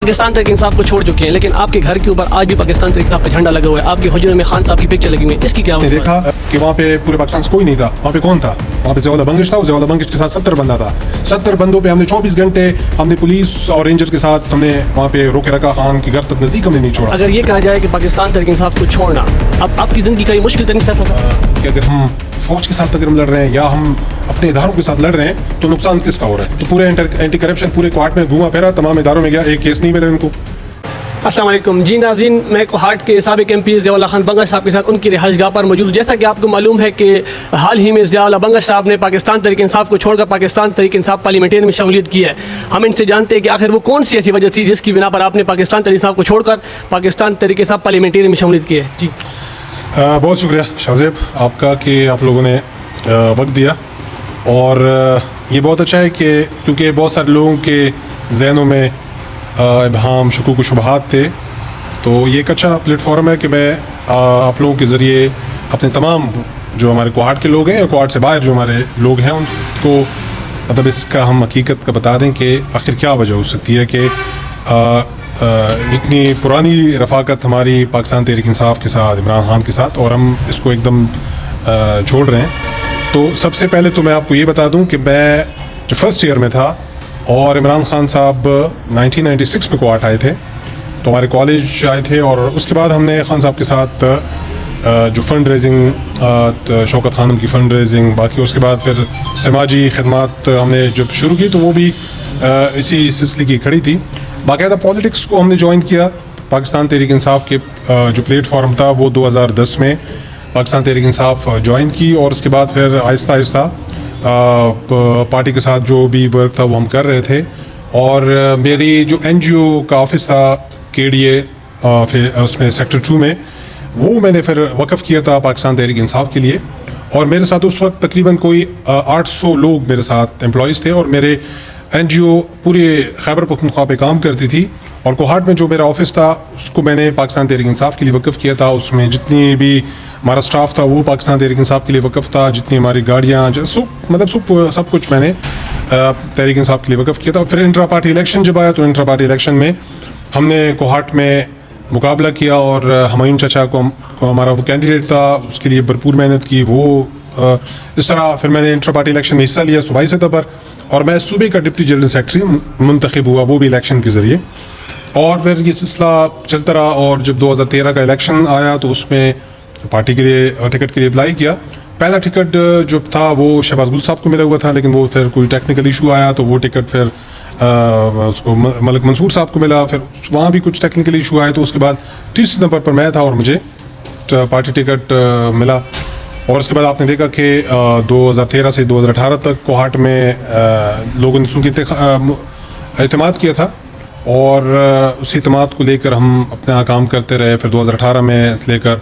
پاکستان تحریک انصاف کو چھوڑ چکے ہیں، لیکن آپ کے گھر کے اوپر آج بھی پاکستان تحریک انصاف کا جھنڈا لگا ہوا ہے، آپ کے حجرے میں خان صاحب کی پکچر لگی ہوئی ہے، اس کی کیا وجہ ہے؟ دیکھا کہ وہاں پہ پورے پاکستان سے کوئی نہیں تھا، وہاں پہ کون تھا؟ وہاں پہ ضیاءاللہ بنگش تھا، ضیاءاللہ بنگش کے ساتھ 70 بندہ تھا، 70 بندوں پہ ہم نے 24 گھنٹے ہم نے پولیس اور رینجر کے ساتھ ہم نے وہاں پہ روکے رکھا، خان کے گھر تک نزدیک ہم نے نہیں چھوڑا۔ اگر یہ کہا جائے کہ پاکستان تحریک انصاف کو چھوڑنا اب آپ کی زندگی کا یہ مشکل ترین فیصلہ تھا کہ اگر ہم فوج کے ساتھ اگر ہم لڑ رہے ہیں یا ہم اپنے اداروں کے ساتھ لڑ رہے ہیں تو نقصان کس کا ہو رہا ہے؟ تو پورے اینٹی کرپشن پورے کوارٹ میں گھوما پھرا، تمام اداروں میں گیا، ایک کیس نہیں ملا ان کو۔ السلام علیکم جی ناظرین، میں کوہاٹ کے سابق ایم پی ضیاءاللہ خان بنگش صاحب کے ساتھ ان کی رہائش گاہ پر موجود ہوں۔ جیسا کہ آپ کو معلوم ہے کہ حال ہی میں ضیاءاللہ بنگش صاحب نے پاکستان تحریک انصاف کو چھوڑ کر پاکستان تحریک انصاف پارلیمنٹین میں شمولیت کی ہے۔ ہم ان سے جانتے ہیں کہ آخر وہ کون سی ایسی وجہ تھی جس کی بنا پر آپ نے پاکستان تحریک انصاف کو چھوڑ کر پاکستان تحریک انصاف پارلیمنٹین میں شمولیت کی ہے۔ جی بہت شکریہ شاہزیب آپ کا کہ آپ لوگوں نے وقت دیا، اور یہ بہت اچھا ہے کہ کیونکہ بہت سارے لوگوں کے ذہنوں میں ابہام، شکوک و شبہات تھے، تو یہ ایک اچھا پلیٹ فارم ہے کہ میں آپ لوگوں کے ذریعے اپنے تمام جو ہمارے کوہاٹ کے لوگ ہیں اور کوہاٹ سے باہر جو ہمارے لوگ ہیں ان کو مطلب اس کا ہم حقیقت کا بتا دیں کہ آخر کیا وجہ ہو سکتی ہے کہ اتنی پرانی رفاقت ہماری پاکستان تحریک انصاف کے ساتھ، عمران خان کے ساتھ، اور ہم اس کو ایک دم چھوڑ رہے ہیں۔ تو سب سے پہلے تو میں آپ کو یہ بتا دوں کہ میں جو فرسٹ ایئر میں تھا اور عمران خان صاحب 1996 میں کوہاٹ آئے تھے، تو ہمارے کالج آئے تھے، اور اس کے بعد ہم نے خان صاحب کے ساتھ جو فنڈ ریزنگ، شوکت خانم کی فنڈ ریزنگ، باقی اس کے بعد پھر سماجی خدمات ہم نے جب شروع کی تو وہ بھی اسی سلسلے کی کھڑی تھی۔ باقاعدہ پالیٹکس کو ہم نے جوائن کیا، پاکستان تحریک انصاف کے جو پلیٹ فارم تھا وہ 2010 میں پاکستان تحریک انصاف جوائن کی، اور اس کے بعد پھر آہستہ آہستہ پارٹی کے ساتھ جو بھی ورک تھا وہ ہم کر رہے تھے، اور میری جو این جی او کا آفس تھا KDA پھر اس میں سیکٹر 2 میں، وہ میں نے پھر وقف کیا تھا پاکستان تحریک انصاف کے لیے، اور میرے ساتھ اس وقت تقریباً کوئی 800 لوگ میرے ساتھ امپلائیز تھے، اور میرے این جی او پورے خیبر پختونخوا پہ کام کرتی تھی، اور کوہاٹ میں جو میرا آفس تھا اس کو میں نے پاکستان تحریک انصاف کے لیے وقف کیا تھا۔ اس میں جتنی بھی ہمارا سٹاف تھا وہ پاکستان تحریک انصاف کے لیے وقف تھا، جتنی ہماری گاڑیاں سب کچھ میں نے تحریک انصاف کے لیے وقف کیا تھا۔ پھر انٹرا پارٹی الیکشن جب آیا تو انٹرا پارٹی الیکشن میں ہم نے کوہاٹ میں مقابلہ کیا، اور ہمایوں چچا کو ہمارا وہ کینڈیڈیٹ تھا، اس کے لیے بھرپور محنت کی، وہ اس طرح پھر میں نے انٹرا پارٹی الیکشن میں حصہ لیا صوبائی سطح پر، اور میں صوبے کا ڈپٹی جنرل سیکرٹری منتخب ہوا، وہ بھی الیکشن کے ذریعے، اور پھر یہ سلسلہ چلتا رہا۔ اور جب 2013 کا الیکشن آیا تو اس میں پارٹی کے لیے ٹکٹ کے لیے اپلائی کیا۔ پہلا ٹکٹ جو تھا وہ شہباز گل صاحب کو ملا ہوا تھا، لیکن وہ پھر کوئی ٹیکنیکل ایشو آیا تو وہ ٹکٹ پھر اس کو ملک منصور صاحب کو ملا، پھر وہاں بھی کچھ ٹیکنیکل ایشو آئے تو اس کے بعد تیسرے نمبر پر میں تھا اور مجھے پارٹی ٹکٹ ملا۔ اور اس کے بعد آپ نے دیکھا کہ 2013 سے 2018 تک کوہاٹ میں لوگوں نے چونکہ اعتماد کیا تھا، اور اسی اعتماد کو لے کر ہم اپنا کام کرتے رہے۔ پھر 2018 میں لے کر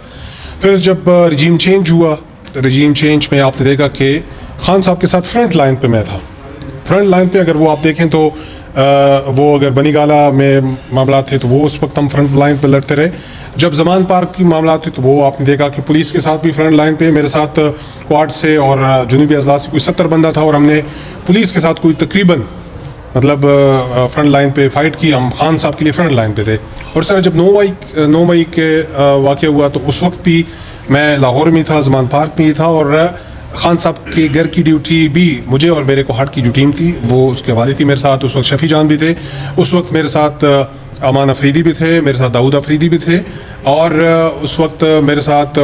پھر جب رجیم چینج ہوا، رجیم چینج میں آپ نے دیکھا کہ خان صاحب کے ساتھ فرنٹ لائن پہ میں تھا۔ فرنٹ لائن پہ اگر وہ آپ دیکھیں تو وہ اگر بنی گالہ میں معاملات تھے تو وہ اس وقت ہم فرنٹ لائن پہ لڑتے رہے۔ جب زمان پارک کی معاملات تھے تو وہ آپ نے دیکھا کہ پولیس کے ساتھ بھی فرنٹ لائن پہ میرے ساتھ کوہاٹ سے اور جنوبی اضلاع سے کوئی 70 بندہ تھا، اور ہم نے پولیس کے ساتھ کوئی تقریباً فرنٹ لائن پہ فائٹ کی، ہم خان صاحب کے لیے فرنٹ لائن پہ تھے۔ اور اس طرح جب 9 مئی کے واقعہ ہوا تو اس وقت بھی میں لاہور میں تھا، زمان پارک میں ہی تھا، اور خان صاحب کے گھر کی ڈیوٹی بھی مجھے اور میرے کوہاٹ کی جو ٹیم تھی وہ اس کے حوالے تھی میرے ساتھ۔ اس وقت شفیع جان بھی تھے، اس وقت میرے ساتھ امان افریدی بھی تھے، میرے ساتھ داؤد افریدی بھی تھے، اور اس وقت میرے ساتھ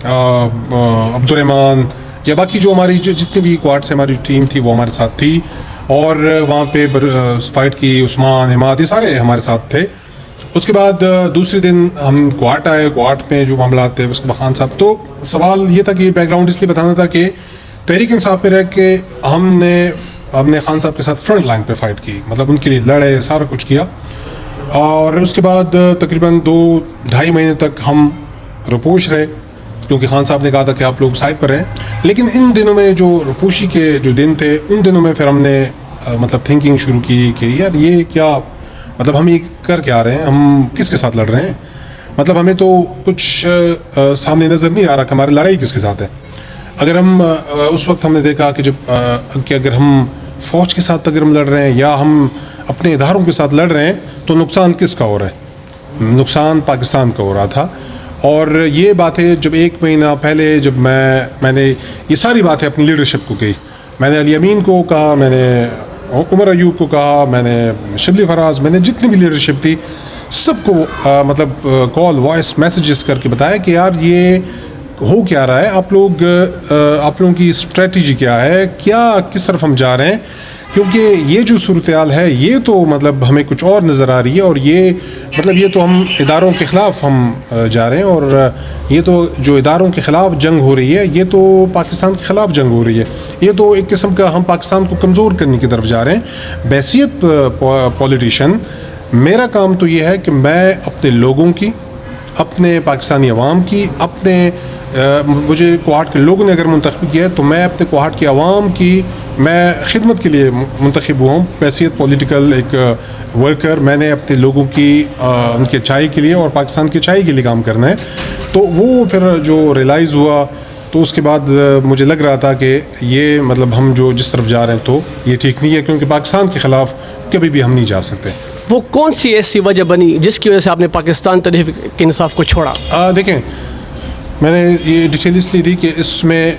عبدالرحمان یا باقی جو ہماری جتنی بھی کوہاٹ سے ہماری ٹیم تھی وہ ہمارے ساتھ تھی، اور وہاں پہ فائٹ کی عثمان، حماد، یہ سارے ہمارے ساتھ تھے۔ اس کے بعد دوسرے دن ہم کوہاٹ آئے، کوہاٹ میں جو معاملات تھے اس کے بعد خان صاحب، تو سوال یہ تھا کہ بیک گراؤنڈ اس لیے بتانا تھا کہ تحریک انصاف میں رہ کے ہم نے خان صاحب کے ساتھ فرنٹ لائن پہ فائٹ کی، مطلب ان کے لیے لڑے، سارا کچھ کیا، اور اس کے بعد تقریباً 2-2.5 مہینے تک ہم روپوش رہے، کیونکہ خان صاحب نے کہا تھا کہ آپ لوگ سائڈ پر رہیں۔ لیکن ان دنوں میں جو روپوشی کے جو دن تھے ان دنوں میں پھر ہم نے مطلب تھنکنگ شروع کی کہ یار یہ کیا، مطلب ہم یہ کر کے آ رہے ہیں، ہم کس کے ساتھ لڑ رہے ہیں، مطلب ہمیں تو کچھ سامنے نظر نہیں آ رہا کہ ہماری لڑائی کس کے ساتھ ہے۔ اگر ہم اس وقت ہم نے دیکھا کہ جب کہ اگر ہم فوج کے ساتھ اگر ہم لڑ رہے ہیں یا ہم اپنے اداروں کے ساتھ لڑ رہے ہیں تو نقصان کس کا ہو رہا ہے؟ نقصان پاکستان کا ہو رہا تھا. اور یہ باتیں جب 1 مہینہ پہلے جب میں نے یہ ساری باتیں اپنی لیڈرشپ کو کہی, میں نے علی امین کو کہا, میں نے عمر ایوب کو کہا, میں نے شبلی فراز, میں نے جتنی بھی لیڈرشپ تھی سب کو مطلب کال وائس میسیجز کر کے بتایا کہ یار یہ ہو کیا رہا ہے, آپ لوگوں کی اسٹریٹجی کیا ہے, کس طرف ہم جا رہے ہیں, کیونکہ یہ جو صورتحال ہے یہ تو مطلب ہمیں کچھ اور نظر آ رہی ہے, اور یہ مطلب یہ تو ہم اداروں کے خلاف ہم جا رہے ہیں, اور یہ تو جو اداروں کے خلاف جنگ ہو رہی ہے یہ تو پاکستان کے خلاف جنگ ہو رہی ہے, یہ تو ایک قسم کا ہم پاکستان کو کمزور کرنے کی طرف جا رہے ہیں. بحیثیت پولیٹیشین میرا کام تو یہ ہے کہ میں اپنے لوگوں کی, اپنے پاکستانی عوام کی, مجھے کوہاٹ کے لوگوں نے اگر منتخب کیا ہے تو میں اپنے کوہاٹ کی عوام کی میں خدمت کے لیے منتخب ہوا ہوں. بحیثیت پولیٹیکل ایک ورکر میں نے اپنے لوگوں کی ان کی اچھائی کے لیے اور پاکستان کی اچھائی کے لیے کام کرنا ہے. تو وہ پھر جو ریلائز ہوا تو اس کے بعد مجھے لگ رہا تھا کہ یہ مطلب ہم جو جس طرف جا رہے ہیں تو یہ ٹھیک نہیں ہے, کیونکہ پاکستان کے خلاف کبھی بھی ہم نہیں جا سکتے. وہ کون سی ایسی وجہ بنی جس کی وجہ سے آپ نے پاکستان تحریک انصاف کو چھوڑا؟ دیکھیں, میں نے یہ ڈیٹیل اس لیے دی کہ اس میں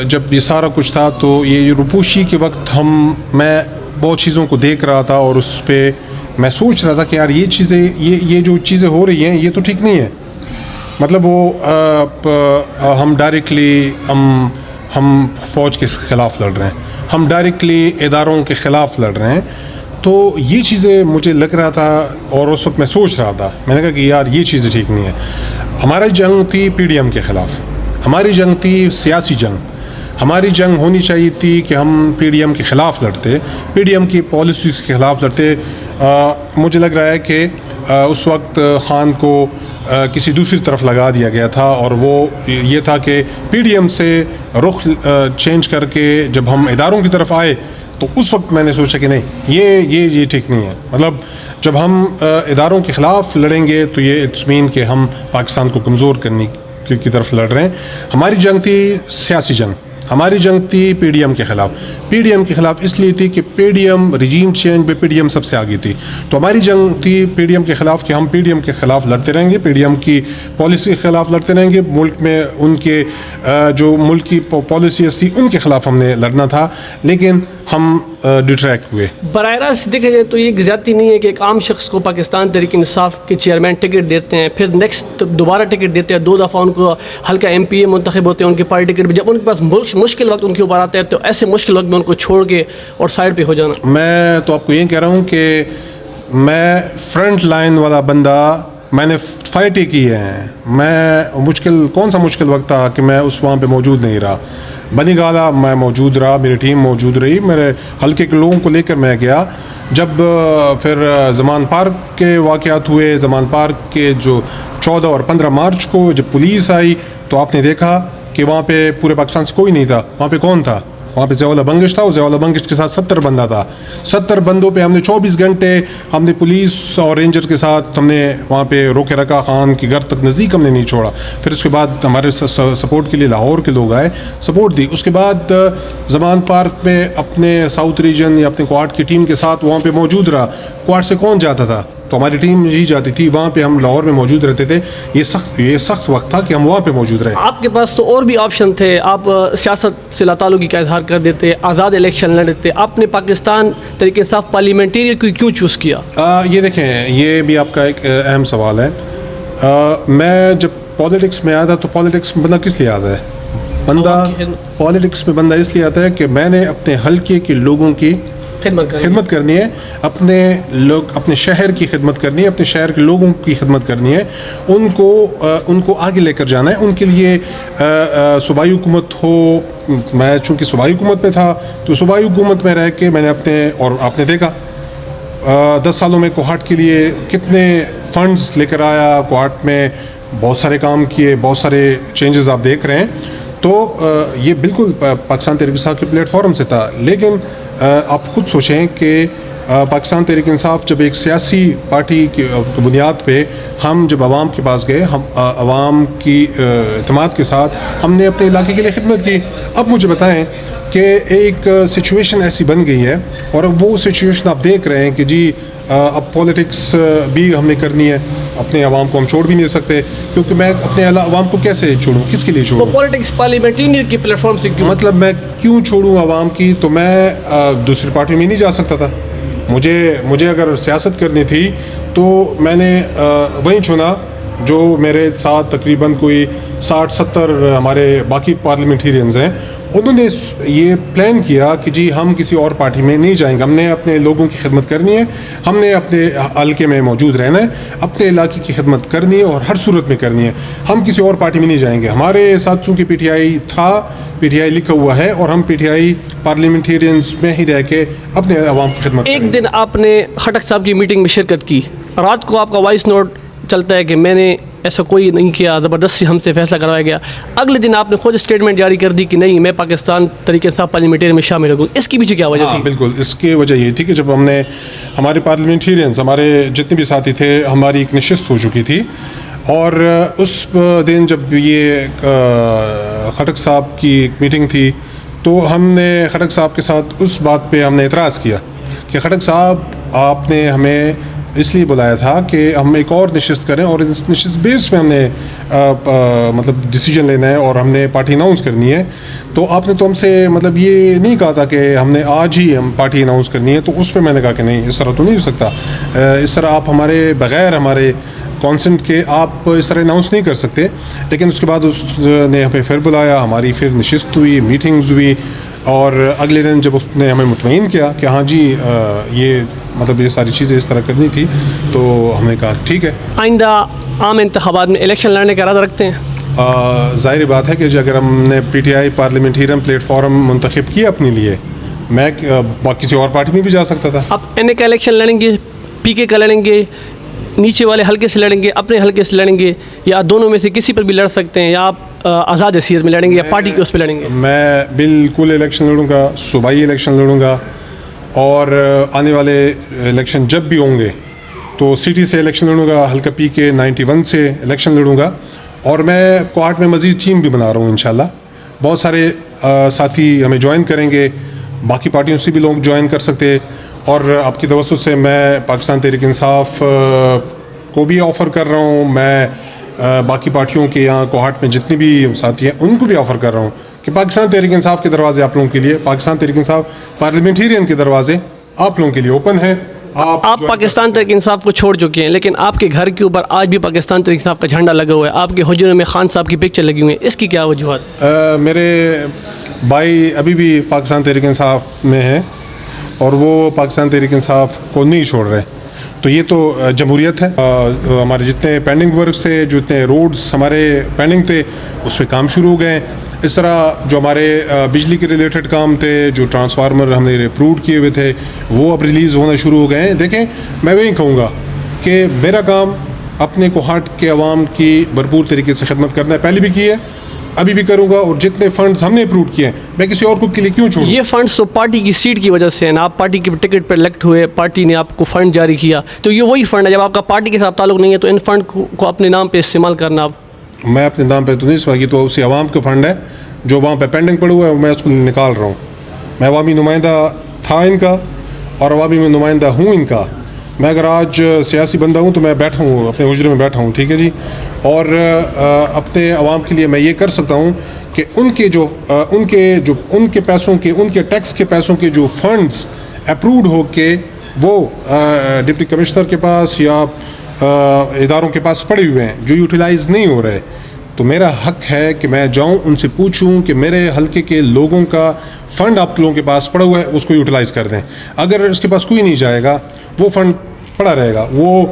جب یہ سارا کچھ تھا تو یہ روپوشی کے وقت میں بہت چیزوں کو دیکھ رہا تھا, اور اس پہ میں سوچ رہا تھا کہ یار یہ چیزیں یہ جو چیزیں ہو رہی ہیں یہ تو ٹھیک نہیں ہے. مطلب وہ ہم ڈائریکٹلی ہم فوج کے خلاف لڑ رہے ہیں, ہم ڈائریکٹلی اداروں کے خلاف لڑ رہے ہیں. تو یہ چیزیں مجھے لگ رہا تھا, اور اس وقت میں سوچ رہا تھا, میں نے کہا کہ یار یہ چیزیں ٹھیک نہیں ہیں. ہماری جنگ تھی PDM کے خلاف, ہماری جنگ تھی سیاسی جنگ, ہماری جنگ ہونی چاہیے تھی کہ ہم PDM کے خلاف لڑتے, PDM کی پالیسیز کے خلاف لڑتے. مجھے لگ رہا ہے کہ اس وقت خان کو کسی دوسری طرف لگا دیا گیا تھا, اور وہ یہ تھا کہ PDM سے رخ چینج کر کے جب ہم اداروں کی طرف آئے تو اس وقت میں نے سوچا کہ نہیں یہ ٹھیک نہیں ہے. مطلب جب ہم اداروں کے خلاف لڑیں گے تو یہ اٹس مین کہ ہم پاکستان کو کمزور کرنے کی طرف لڑ رہے ہیں. ہماری جنگ تھی سیاسی جنگ, ہماری جنگ تھی PDM کے خلاف. PDM کے خلاف اس لیے تھی کہ PDM ریجیم چینج میں PDM سب سے آگے تھی, تو ہماری جنگ تھی PDM کے خلاف کہ ہم PDM کے خلاف لڑتے رہیں گے, PDM کی پالیسی کے خلاف لڑتے رہیں گے. ملک میں ان کے جو ملک کی پالیسیز تھی ان کے خلاف ہم نے لڑنا تھا, لیکن ہم ڈیٹریکٹ ہوئے. براہ راست دیکھا جائے تو یہ زیادتی نہیں ہے کہ ایک عام شخص کو پاکستان تحریک انصاف کے چیئرمین ٹکٹ دیتے ہیں, پھر نیکسٹ دوبارہ ٹکٹ دیتے ہیں, 2 دفعہ ان کو ہلکا MPA منتخب ہوتے ہیں, ان کی پارٹی ٹکٹ, جب ان کے پاس مشکل وقت ان کے اوپر آتا ہے تو ایسے مشکل وقت میں ان کو چھوڑ کے اور سائڈ پہ ہو جانا. میں تو آپ کو یہ کہہ رہا ہوں کہ میں فرنٹ لائن والا بندہ, میں نے فائٹیں کی ہیں. میں کون سا مشکل وقت تھا کہ میں وہاں پہ موجود نہیں رہا. بنی گالا میں موجود رہا, میری ٹیم موجود رہی, میرے حلقے کے لوگوں کو لے کر میں گیا. جب پھر زمان پارک کے واقعات ہوئے, زمان پارک کے جو 14 اور 15 مارچ کو جب پولیس آئی تو آپ نے دیکھا کہ وہاں پہ پورے پاکستان سے کوئی نہیں تھا. وہاں پہ کون تھا؟ وہاں پہ ضیاء اللہ بنگش تھا, اور ضیاء اللہ بنگش کے ساتھ 70 بندہ تھا. 70 بندوں پہ ہم نے 24 گھنٹے ہم نے پولیس اور رینجر کے ساتھ ہم نے وہاں پہ روکے رکھا. خان کی گھر تک نزدیک ہم نے نہیں چھوڑا. پھر اس کے بعد ہمارے سپورٹ کے لیے لاہور کے لوگ آئے, سپورٹ دی. اس کے بعد زمان پارک میں اپنے ساؤتھ ریجن یا اپنے کوہاٹ کی ٹیم کے ساتھ وہاں پہ موجود رہا. کوہاٹ سے کون جاتا تھا؟ تو ہماری ٹیم یہی جاتی تھی. وہاں پہ ہم لاہور میں موجود رہتے تھے. یہ سخت وقت تھا کہ ہم وہاں پہ موجود رہے. آپ کے پاس تو اور بھی آپشن تھے, آپ سیاست سے تعلقی کا اظہار کر دیتے, آزاد الیکشن لڑتے. آپ نے پاکستان تحریک انصاف پارلیمنٹیرین کو کیوں چوز کیا؟ یہ دیکھیں, یہ بھی آپ کا ایک اہم سوال ہے. میں جب پالیٹکس میں آیا تھا تو پالیٹکس میں بندہ کس لیے آتا ہے؟ پالیٹکس میں بندہ اس لیے آتا ہے کہ میں نے اپنے حلقے کے لوگوں کی خدمت کرنی ہے, اپنے شہر کی خدمت کرنی ہے, اپنے شہر کے لوگوں کی خدمت کرنی ہے, ان کو آگے لے کر جانا ہے. ان کے لیے صوبائی حکومت ہو, میں چونکہ صوبائی حکومت میں تھا تو صوبائی حکومت میں رہ کے میں نے اور آپ نے دیکھا 10 سالوں میں کوہاٹ کے لیے کتنے فنڈز لے کر آیا, کوہاٹ میں بہت سارے کام کیے, بہت سارے چینجز آپ دیکھ رہے ہیں. تو یہ بالکل پاکستان تحریک انصاف کے پلیٹ فارم سے تھا. لیکن آپ خود سوچیں کہ پاکستان تحریک انصاف جب ایک سیاسی پارٹی کی بنیاد پہ ہم جب عوام کے پاس گئے, ہم عوام کی اعتماد کے ساتھ ہم نے اپنے علاقے کے لیے خدمت کی. اب مجھے بتائیں کہ ایک سچویشن ایسی بن گئی ہے اور وہ سچویشن آپ دیکھ رہے ہیں کہ جی اب پولیٹکس بھی ہم نے کرنی ہے, اپنے عوام کو ہم چھوڑ بھی نہیں سکتے, کیونکہ میں اپنے عوام کو کیسے چھوڑوں, کس کے لیے چھوڑوں؟ پولیٹکس پارلیمنٹری کی پلیٹ فارم سے کیوں؟ مطلب میں کیوں چھوڑوں عوام کی؟ تو میں دوسری پارٹیوں میں نہیں جا سکتا تھا. مجھے اگر سیاست کرنی تھی تو میں نے وہیں چنا جو میرے ساتھ تقریباً کوئی 60-70 ہمارے باقی پارلیمنٹیرینز ہیں. انہوں نے یہ پلان کیا کہ جی ہم کسی اور پارٹی میں نہیں جائیں گے, ہم نے اپنے لوگوں کی خدمت کرنی ہے, ہم نے اپنے حلقے میں موجود رہنا ہے, اپنے علاقے کی خدمت کرنی ہے اور ہر صورت میں کرنی ہے, ہم کسی اور پارٹی میں نہیں جائیں گے. ہمارے ساتھ چونکہ پی ٹی آئی تھا, پی ٹی آئی لکھا ہوا ہے, اور ہم پی ٹی آئی پارلیمنٹیرینز میں ہی رہ کے اپنے عوام کی خدمت کریں گے. ایک دن آپ نے خٹک صاحب کی میٹنگ میں شرکت کی, رات کو آپ کا وائس نوٹ چلتا ہے کہ میں نے ایسا کوئی نہیں کیا, زبردستی ہم سے فیصلہ کروایا گیا. اگلے دن آپ نے خود اسٹیٹمنٹ جاری کر دی کہ نہیں میں پاکستان تحریک انصاف پارلیمنٹیرین میں شامل ہوں. اس کی پیچھے کیا وجہ تھی؟ بالکل, اس کی وجہ یہ تھی کہ جب ہم نے ہمارے پارلیمنٹیرینز, ہمارے جتنے بھی ساتھی تھے, ہماری ایک نشست ہو چکی تھی, اور اس دن جب یہ خٹک صاحب کی ایک میٹنگ تھی تو ہم نے خٹک صاحب کے ساتھ اس بات پہ ہم نے اعتراض کیا کہ خٹک صاحب آپ نے ہمیں اس لیے بلایا تھا کہ ہم ایک اور نشست کریں, اور اس نشست بیس پہ ہم نے مطلب ڈیسیجن لینا ہے اور ہم نے پارٹی اناؤنس کرنی ہے. تو آپ نے تو ہم سے مطلب یہ نہیں کہا تھا کہ ہم نے آج ہی ہم پارٹی اناؤنس کرنی ہے. تو اس پہ میں نے کہا کہ نہیں, اس طرح تو نہیں ہو سکتا, اس طرح آپ ہمارے بغیر ہمارے کانسنٹ کے آپ اس طرح اناؤنس نہیں کر سکتے. لیکن اس کے بعد اس نے ہمیں پھر بلایا, ہماری پھر نشست ہوئی, میٹنگز ہوئی, اور اگلے دن جب اس نے ہمیں مطمئن کیا کہ ہاں جی یہ مطلب یہ ساری چیزیں اس طرح کرنی تھی, تو ہم نے کہا ٹھیک ہے. آئندہ عام انتخابات میں الیکشن لڑنے کا ارادہ رکھتے ہیں؟ ظاہر بات ہے کہ اگر ہم نے P T I parliamentarian plate form منتخب کیا اپنے لیے, میں کسی اور پارٹی میں بھی جا سکتا تھا. آپ این اے کا الیکشن لڑیں گے, پی کے کا لڑیں گے, نیچے والے حلقے سے لڑیں گے, اپنے حلقے سے لڑیں گے, یا دونوں میں سے کسی پر بھی لڑ سکتے ہیں, یا آپ آزاد حیثیت میں لڑیں گے یا پارٹی کے اس پہ لڑیں گے؟ میں بالکل الیکشن لڑوں گا, صوبائی الیکشن لڑوں گا, اور آنے والے الیکشن جب بھی ہوں گے تو سٹی سے الیکشن لڑوں گا, حلقہ پی کے 91 سے الیکشن لڑوں گا, اور میں کوہاٹ میں مزید ٹیم بھی بنا رہا ہوں انشاءاللہ. بہت سارے ساتھی ہمیں جوائن کریں گے, باقی پارٹیوں سے بھی لوگ جوائن کر سکتے, اور آپ کی توسط سے میں پاکستان تحریک انصاف کو بھی آفر کر رہا ہوں, میں باقی پارٹیوں کے یہاں کوہاٹ میں جتنے بھی ساتھی ہیں ان کو بھی آفر کر رہا ہوں کہ پاکستان تحریک انصاف کے دروازے آپ لوگوں کے لیے, پاکستان تحریک انصاف پارلیمنٹیرین کے دروازے آپ لوگوں کے لیے اوپن ہیں. آپ پاکستان تحریک انصاف کو چھوڑ چکے ہیں, لیکن آپ کے گھر کے اوپر آج بھی پاکستان تحریک انصاف کا جھنڈا لگا ہوا ہے, آپ کے حجرے میں خان صاحب کی پکچر لگی ہوئی ہے, اس کی کیا وجوہات؟ میرے بھائی ابھی بھی پاکستان تحریک انصاف میں ہیں اور وہ پاکستان تحریک انصاف کو نہیں چھوڑ رہے. تو یہ تو جمہوریت ہے. ہمارے جتنے پینڈنگ ورکس تھے, جتنے روڈز ہمارے پینڈنگ تھے, اس پہ کام شروع ہو گئے ہیں. اس طرح جو ہمارے بجلی کے ریلیٹڈ کام تھے, جو ٹرانسفارمر ہم نے اپروڈ کیے ہوئے تھے, وہ اب ریلیز ہونا شروع ہو گئے ہیں. دیکھیں, میں وہی کہوں گا کہ میرا کام اپنے کوہاٹ کے عوام کی بھرپور طریقے سے خدمت کرنا ہے, پہلے بھی کی ہے, ابھی بھی کروں گا, اور جتنے فنڈز ہم نے اپروڈ کیے ہیں میں کسی اور کو کے لیے کیوں چھوڑوں؟ یہ فنڈز تو پارٹی کی سیٹ کی وجہ سے ہیں نا, آپ پارٹی کی ٹکٹ پر الیکٹ ہوئے, پارٹی نے آپ کو فنڈ جاری کیا, تو یہ وہی فنڈ ہے. جب آپ کا پارٹی کے ساتھ تعلق نہیں ہے تو ان فنڈ کو اپنے نام پہ استعمال کرنا. میں اپنے نام پہ تو نہیں استعمال کی, تو اسی عوام کا فنڈ ہے جو وہاں پہ پینڈنگ پڑا ہوا ہے, میں اس کو نکال رہا ہوں. میں عوامی نمائندہ تھا ان کا, اور عوامی میں نمائندہ ہوں ان کا. میں اگر آج سیاسی بندہ ہوں تو میں بیٹھا ہوں اپنے حجرے میں بیٹھا ہوں, ٹھیک ہے جی, اور اپنے عوام کے لیے میں یہ کر سکتا ہوں کہ ان کے پیسوں کے, ان کے ٹیکس کے پیسوں کے جو فنڈز اپروڈ ہو کے وہ ڈپٹی کمشنر کے پاس یا اداروں کے پاس پڑے ہوئے ہیں جو یوٹیلائز نہیں ہو رہے, تو میرا حق ہے کہ میں جاؤں ان سے پوچھوں کہ میرے حلقے کے لوگوں کا فنڈ آپ لوگوں کے پاس پڑا ہوا ہے, اس کو یوٹیلائز کر دیں. اگر اس کے پاس کوئی نہیں جائے گا, وہ فنڈ پڑا رہے گا, وہ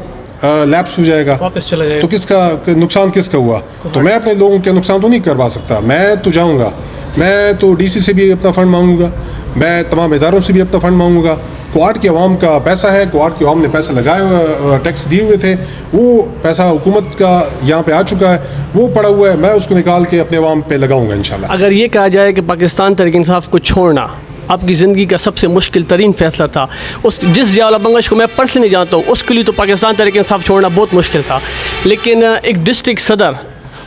لیپس ہو جائے گا, واپس چلا جائے گا, تو کس کا نقصان کس کا ہوا؟ تو میں اپنے لوگوں کے نقصان تو نہیں کروا سکتا. میں تو جاؤں گا, میں تو ڈی سی سے بھی اپنا فنڈ مانگوں گا, میں تمام اداروں سے بھی اپنا فنڈ مانگوں گا. کوہاٹ کے عوام کا پیسہ ہے, کوہاٹ کے عوام نے پیسے لگائے ہوئے, ٹیکس دیے ہوئے تھے, وہ پیسہ حکومت کا یہاں پہ آ چکا ہے, وہ پڑا ہوا ہے, میں اس کو نکال کے اپنے عوام پہ لگاؤں گا انشاءاللہ. اگر یہ کہا جائے کہ پاکستان تحریک انصاف کو چھوڑنا آپ کی زندگی کا سب سے مشکل ترین فیصلہ تھا, جس ضیاء اللہ بنگش کو میں پرسنلی جانتا ہوں, اس کے لیے تو پاکستان تحریک انصاف چھوڑنا بہت مشکل تھا, لیکن ایک ڈسٹرکٹ صدر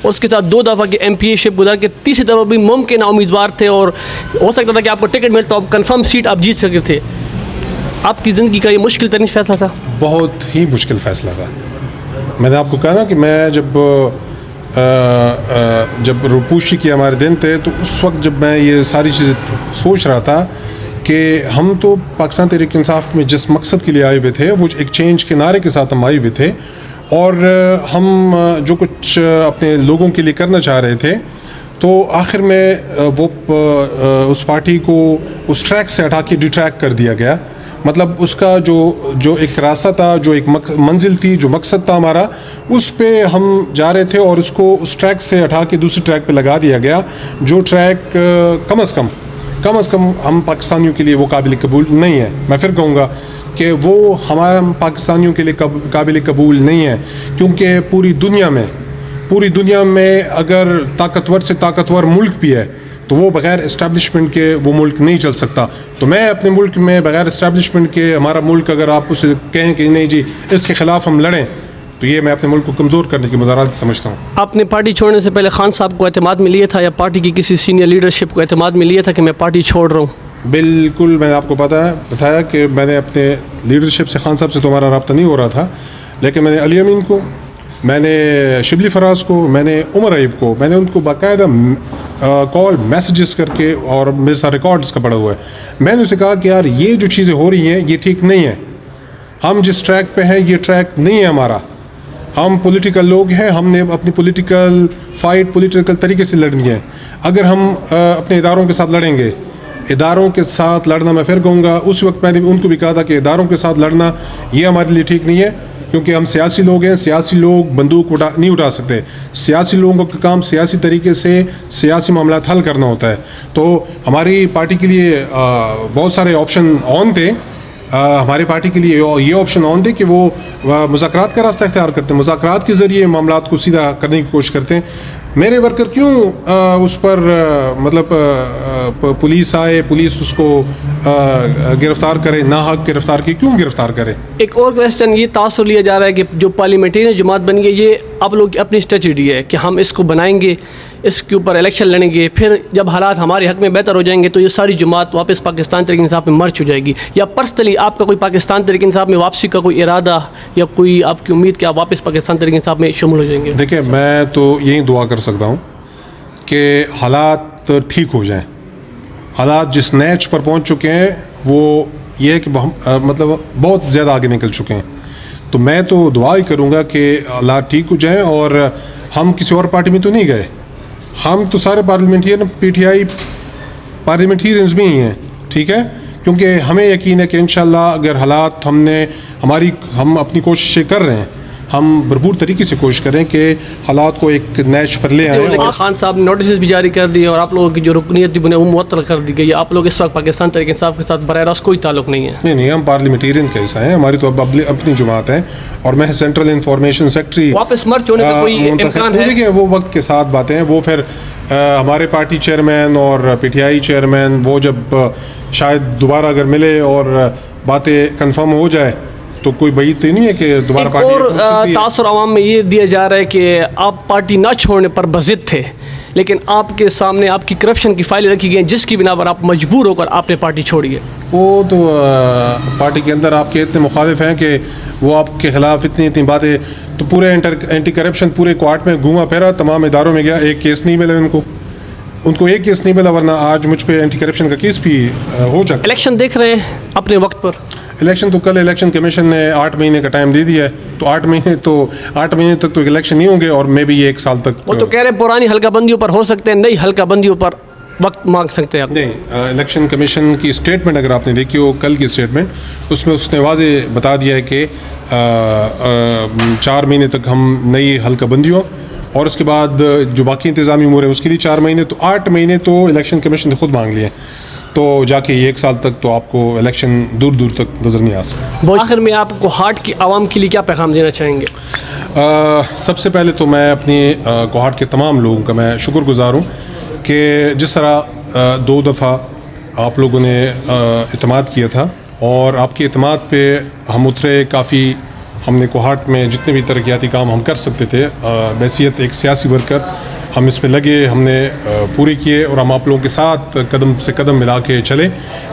اس کے ساتھ 2 دفعہ کی MP شپ گزار کے تیسری دفعہ بھی ممکنہ امیدوار تھے اور ہو سکتا تھا کہ آپ کو ٹکٹ ملے تو آپ کنفرم سیٹ آپ جیت سکتے تھے. آپ کی زندگی کا یہ مشکل ترین فیصلہ تھا؟ بہت ہی مشکل فیصلہ تھا. میں نے آپ کو کہا نا کہ میں جب روپوشی کے ہمارے دن تھے تو اس وقت جب میں یہ ساری چیزیں سوچ رہا تھا کہ ہم تو پاکستان تحریک انصاف میں جس مقصد کے لیے آئے ہوئے تھے وہ ایک چینج کے نعرے کے ساتھ ہم آئے ہوئے تھے اور ہم جو کچھ اپنے لوگوں کے لیے کرنا چاہ رہے تھے تو آخر میں وہ اس پارٹی کو اس ٹریک سے ہٹا کے ڈی ٹریک کر دیا گیا. مطلب اس کا جو ایک راستہ تھا, جو ایک منزل تھی, جو مقصد تھا ہمارا, اس پہ ہم جا رہے تھے اور اس کو اس ٹریک سے ہٹا کے دوسرے ٹریک پہ لگا دیا گیا, جو ٹریک کم از کم ہم پاکستانیوں کے لیے وہ قابل قبول نہیں ہے. میں پھر کہوں گا کہ وہ ہمارا پاکستانیوں کے لیے قابل قبول نہیں ہے, کیونکہ پوری دنیا میں اگر طاقتور سے طاقتور ملک بھی ہے تو وہ بغیر اسٹیبلشمنٹ کے وہ ملک نہیں چل سکتا. تو میں اپنے ملک میں بغیر اسٹیبلشمنٹ کے ہمارا ملک اگر آپ اسے کہیں کہ نہیں جی اس کے خلاف ہم لڑیں تو یہ میں اپنے ملک کو کمزور کرنے کی مظاہرات سمجھتا ہوں. آپ نے پارٹی چھوڑنے سے پہلے خان صاحب کو اعتماد میں لیا تھا یا پارٹی کی کسی سینئر لیڈرشپ کو اعتماد میں لیا تھا کہ میں پارٹی چھوڑ رہا ہوں؟ بالکل, میں نے آپ کو بتایا کہ میں نے اپنے لیڈرشپ سے, خان صاحب سے تو ہمارا رابطہ نہیں ہو رہا تھا, لیکن میں نے علی امین کو, میں نے شبلی فراز کو, میں نے عمر ایوب کو, میں نے ان کو باقاعدہ کال میسیجز کر کے, اور میرے ساتھ ریکارڈز کا پڑا ہوا ہے, میں نے اسے کہا کہ یار یہ جو چیزیں ہو رہی ہیں یہ ٹھیک نہیں ہے, ہم جس ٹریک پہ ہیں یہ ٹریک نہیں ہے ہمارا, ہم پولیٹیکل لوگ ہیں, ہم نے اپنی پولیٹیکل فائٹ پولیٹیکل طریقے سے لڑنی ہے. اگر ہم اپنے اداروں کے ساتھ لڑیں گے, اداروں کے ساتھ لڑنا, میں پھر کہوں گا اس وقت میں نے ان کو بھی کہا تھا کہ اداروں کے ساتھ لڑنا یہ ہمارے لیے ٹھیک نہیں ہے, کیونکہ ہم سیاسی لوگ ہیں, سیاسی لوگ بندوق نہیں اٹھا سکتے, سیاسی لوگوں کا کام سیاسی طریقے سے سیاسی معاملات حل کرنا ہوتا ہے. تو ہماری پارٹی کے لیے بہت سارے آپشن آن تھے, ہماری پارٹی کے لیے یہ آپشن آن تھے کہ وہ مذاکرات کا راستہ اختیار کرتے ہیں, مذاکرات کے ذریعے معاملات کو سیدھا کرنے کی کوشش کرتے ہیں. میرے ورکر کیوں اس پر مطلب پولیس آئے, پولیس اس کو گرفتار کرے, ناحق گرفتار کی کیوں گرفتار کرے؟ ایک اور کویسچن, یہ تاثر لیا جا رہا ہے کہ جو پارلیمنٹری جماعت بن گئی یہ آپ لوگ کی اپنی اسٹریٹجی ہے کہ ہم اس کو بنائیں گے, اس کے اوپر الیکشن لڑیں گے, پھر جب حالات ہمارے حق میں بہتر ہو جائیں گے تو یہ ساری جماعت واپس پاکستان تحریک انصاف میں مرج ہو جائے گی. یا پرسنلی آپ کا کوئی پاکستان تحریک انصاف میں واپسی کا کوئی ارادہ یا کوئی آپ کی امید کہ آپ واپس پاکستان تحریک انصاف میں شامل ہو جائیں گے؟ دیکھیں, میں تو یہی دعا کر سکتا ہوں کہ حالات ٹھیک ہو جائیں. حالات جس نیچ پر پہنچ چکے ہیں وہ یہ ہے کہ مطلب بہت زیادہ آگے نکل چکے ہیں, تو میں تو دعا ہی کروں گا کہ حالات ٹھیک ہو جائیں. اور ہم کسی اور پارٹی میں تو نہیں گئے, ہم تو سارے PTI پارلیمنٹیرینز بھی ہی ہیں, ٹھیک ہے, کیونکہ ہمیں یقین ہے کہ انشاءاللہ اگر حالات ہم اپنی کوششیں کر رہے ہیں, ہم بھرپور طریقے سے کوشش کریں کہ حالات کو ایک نیچ پر لے آئیں. لیکن خان صاحب نے نوٹسز بھی جاری کر دیے اور آپ لوگوں کی جو رکنیت بھی وہ معطل کر دی گئی. آپ لوگ اس وقت پاکستان تحریک انصاف کے ساتھ براہ راست کوئی تعلق نہیں ہے؟ نہیں, ہم پارلیمنٹیرین کا حصہ ہیں, ہماری تو اب اپنی جماعت ہے, اور میں سینٹرل انفارمیشن سیکرٹری. واپس مرج ہونے کا کوئی امکان ہے؟ دیکھیں, وہ وقت کے ساتھ باتیں ہیں, وہ پھر ہمارے پارٹی چیئرمین اور PTI چیئرمین وہ جب شاید دوبارہ اگر ملے اور باتیں کنفرم ہو جائے تو کوئی بعید تو نہیں ہے کہ دوبارہ پارٹی. اور تاثر عوام میں یہ دیا جا رہا ہے کہ آپ پارٹی نہ چھوڑنے پر بضد تھے, لیکن آپ کے سامنے آپ کی کرپشن کی فائلیں رکھی گئی ہیں جس کی بنا پر آپ مجبور ہو کر آپ نے پارٹی چھوڑی ہے. وہ تو پارٹی کے اندر آپ کے اتنے مخالف ہیں کہ وہ آپ کے خلاف اتنی باتیں, تو پورے اینٹی کرپشن پورے کوارٹ میں گھوما پھرا, تمام اداروں میں گیا, ایک کیس نہیں ملا ان کو ایک کیس نہیں ملا, ورنہ آج مجھ پہ اینٹی کرپشن کا کیس بھی ہو جائے. الیکشن دیکھ رہے ہیں اپنے وقت پر؟ الیکشن تو کل الیکشن کمیشن نے 8 مہینے کا ٹائم دے دیا ہے, تو 8 مہینے تک تو الیکشن نہیں ہوں گے, اور میں بھی یہ 1 سال تک. وہ تو کہہ رہے ہیں پرانی حلقہ بندیوں پر ہو سکتے ہیں, نئی حلقہ بندیوں پر وقت مانگ سکتے ہیں آپ. نہیں, الیکشن کمیشن کی اسٹیٹمنٹ اگر آپ نے دیکھی ہو کل کی اسٹیٹمنٹ, اس میں اس نے واضح بتا دیا ہے کہ 4 مہینے تک ہم نئی حلقہ بندیوں, اور اس کے بعد جو باقی انتظامی امور ہیں اس کے لیے 4 مہینے, تو 8 مہینے تو الیکشن کمیشن نے خود مانگ لیے, تو جا کے 1 سال تک تو آپ کو الیکشن دور تک نظر نہیں آ سکتا. آخر میں آپ کو کوہاٹ کی عوام کے لیے کیا پیغام دینا چاہیں گے؟ سب سے پہلے تو میں اپنی کوہاٹ کے تمام لوگوں کا میں شکر گزار ہوں کہ جس طرح 2 دفعہ آپ لوگوں نے اعتماد کیا تھا, اور آپ کے اعتماد پہ ہم اترے, کافی ہم نے کوہاٹ میں جتنے بھی ترقیاتی کام ہم کر سکتے تھے بحیثیت ایک سیاسی ورکر ہم اس پہ لگے، ہم نے پورے کیے اور ہم آپ لوگوں کے ساتھ قدم سے قدم ملا کے چلے.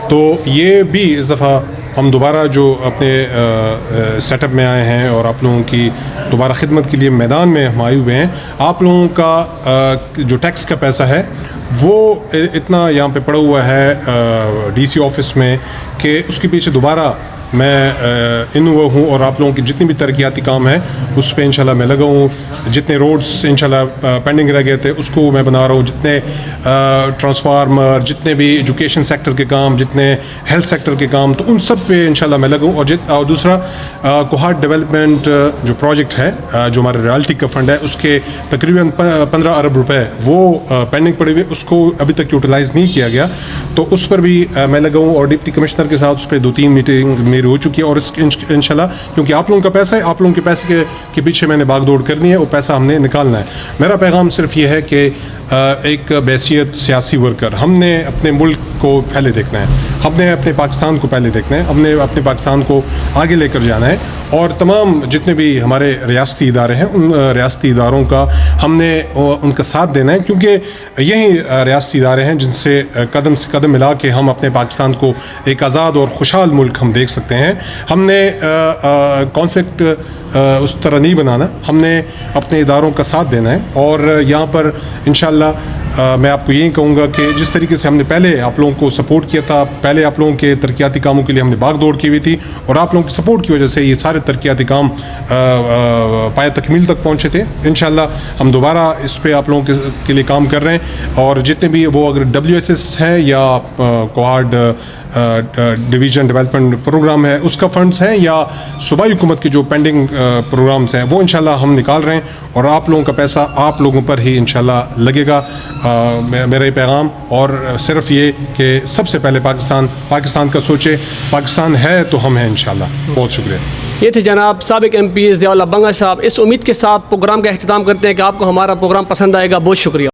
تو یہ بھی اس دفعہ ہم دوبارہ جو اپنے سیٹ اپ میں آئے ہیں اور آپ لوگوں کی دوبارہ خدمت کے لیے میدان میں ہم آئے ہوئے ہیں. آپ لوگوں کا جو ٹیکس کا پیسہ ہے وہ اتنا یہاں پہ پڑا ہوا ہے ڈی سی آفس میں کہ اس کے پیچھے دوبارہ میں انوو ہوں اور آپ لوگوں کی جتنی بھی ترقیاتی کام ہیں اس پہ انشاءاللہ میں لگا ہوں. جتنے روڈز انشاءاللہ پینڈنگ رہ گئے تھے اس کو میں بنا رہا ہوں. جتنے ٹرانسفارمر، جتنے بھی ایجوکیشن سیکٹر کے کام، جتنے ہیلتھ سیکٹر کے کام، تو ان سب پہ انشاءاللہ میں لگا ہوں. اور دوسرا کوہاٹ ڈیولپمنٹ جو پروجیکٹ ہے جو ہمارے ریالٹی کا فنڈ ہے اس کے تقریباً 15 ارب روپے وہ پینڈنگ پڑے ہوئے، اس کو ابھی تک یوٹیلائز نہیں کیا گیا. تو اس پر بھی میں لگا ہوں اور ڈپٹی کمشنر کے ساتھ اس پہ 2-3 میٹنگ ہو چکی ہے. اور اس انشاءاللہ کیونکہ آپ لوگوں کا پیسہ ہے، آپ لوگوں کے پیسے کے پیچھے میں نے باغ دوڑ کرنی ہے، وہ پیسہ ہم نے نکالنا ہے. میرا پیغام صرف یہ ہے کہ ایک بحیثیت سیاسی ورکر ہم نے اپنے ملک کو پہلے دیکھنا ہے، ہم نے اپنے پاکستان کو پہلے دیکھنا ہے، ہم نے اپنے پاکستان کو آگے لے کر جانا ہے. اور تمام جتنے بھی ہمارے ریاستی ادارے ہیں ان ریاستی اداروں کا ہم نے ان کا ساتھ دینا ہے، کیونکہ یہی ریاستی ادارے ہیں جن سے قدم ملا کے ہم اپنے پاکستان کو ایک آزاد اور خوشحال ملک ہم دیکھ سکتے ہیں. ہم نے کانفلکٹ اس طرح نہیں بنانا، ہم نے اپنے اداروں کا ساتھ دینا ہے. اور یہاں پر انشاءاللہ میں آپ کو یہی کہوں گا کہ جس طریقے سے ہم نے پہلے آپ لوگوں کو سپورٹ کیا تھا، پہلے آپ لوگوں کے ترقیاتی کاموں کے لیے ہم نے باغ دوڑ کی ہوئی تھی اور آپ لوگوں کی سپورٹ کی وجہ سے یہ سارے ترقیاتی کام پائے تکمیل تک پہنچے تھے. انشاءاللہ ہم دوبارہ اس پہ آپ لوگوں کے لیے کام کر رہے ہیں. اور جتنے بھی وہ اگر WSS ہے یا کوہاٹ ڈویژن ڈیولپمنٹ پروگرام ہے اس کا فنڈز ہیں یا صوبائی حکومت کے جو پینڈنگ پروگرامز ہیں وہ انشاءاللہ ہم نکال رہے ہیں اور آپ لوگوں کا پیسہ آپ لوگوں پر ہی انشاءاللہ لگے گا. میرا یہ پیغام اور صرف یہ کہ سب سے پہلے پاکستان کا سوچے. پاکستان ہے تو ہم ہیں انشاءاللہ. بہت شکریہ. یہ تھے جناب سابق MP ضیاء اللہ بنگا صاحب. اس امید کے ساتھ پروگرام کا اختتام کرتے ہیں کہ آپ کو ہمارا پروگرام پسند آئے گا. بہت شکریہ.